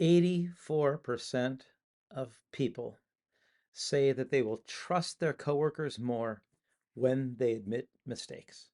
84% of people say that they will trust their coworkers more when they admit mistakes.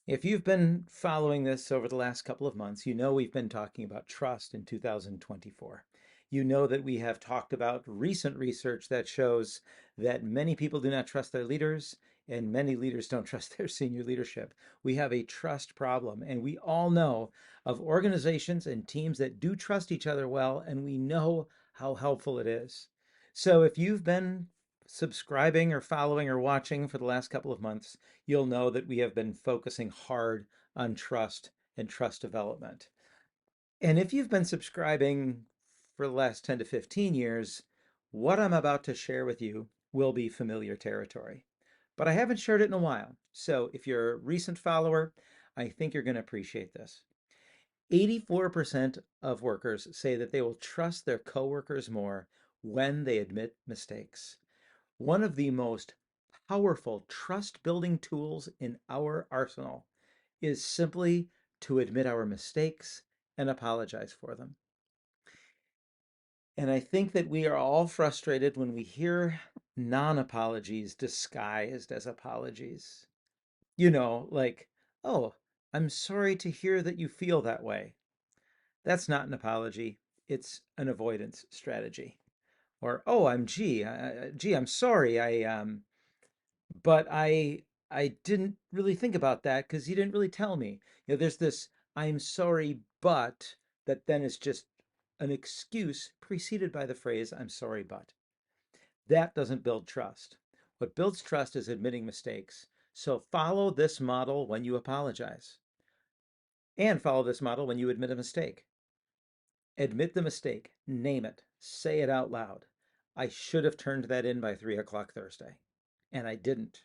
If you've been following this over the last couple of months, you know we've been talking about trust in 2024. You know that we have talked about recent research that shows that many people do not trust their leaders and many leaders don't trust their senior leadership. We have a trust problem, and we all know of organizations and teams that do trust each other well, and we know how helpful it is. So if you've been subscribing or following or watching for the last couple of months, you'll know that we have been focusing hard on trust and trust development. And if you've been subscribing for the last 10 to 15 years, what I'm about to share with you will be familiar territory. But I haven't shared it in a while. So if you're a recent follower, I think you're going to appreciate this. 84% of workers say that they will trust their coworkers more when they admit mistakes. One of the most powerful trust building tools in our arsenal is simply to admit our mistakes and apologize for them. And I think that we are all frustrated when we hear non apologies disguised as apologies. Like, oh, I'm sorry to hear that you feel that way. That's not an apology, it's an avoidance strategy. Or, oh, I'm sorry. But I didn't really think about that because you didn't really tell me. There's this I'm sorry, but that then is just an excuse preceded by the phrase I'm sorry, but. That doesn't build trust. What builds trust is admitting mistakes. So follow this model when you apologize, and follow this model when you admit a mistake. Admit the mistake, name it, say it out loud. I should have turned that in by 3 o'clock Thursday, and I didn't.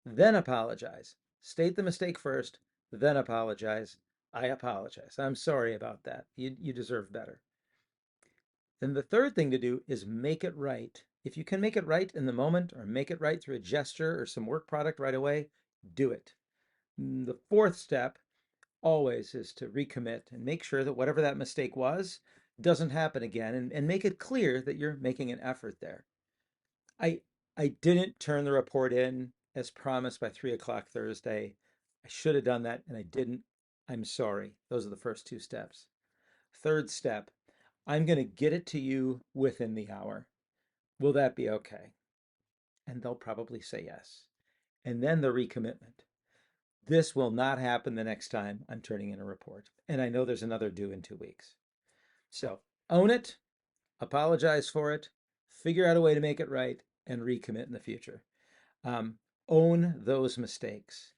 Then apologize. State the mistake first, then apologize. I apologize. I'm sorry about that. You deserve better. Then the third thing to do is make it right. If you can make it right in the moment or make it right through a gesture or some work product right away, do it. The fourth step always is to recommit and make sure that whatever that mistake was doesn't happen again, and make it clear that you're making an effort there. I I didn't turn the report in as promised by 3 o'clock Thursday. I should have done that and I didn't. I'm sorry. Those are the first two steps. Third step, I'm going to get it to you within the hour. Will that be okay? And they'll probably say yes. And then the recommitment. This will not happen the next time I'm turning in a report. And I know there's another due in 2 weeks. So own it, apologize for it, figure out a way to make it right, and recommit in the future. Um, Own those mistakes.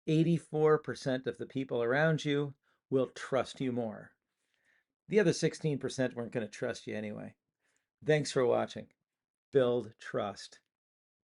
84% of the people around you will trust you more. The other 16% weren't going to trust you anyway. Thanks for watching. Build trust.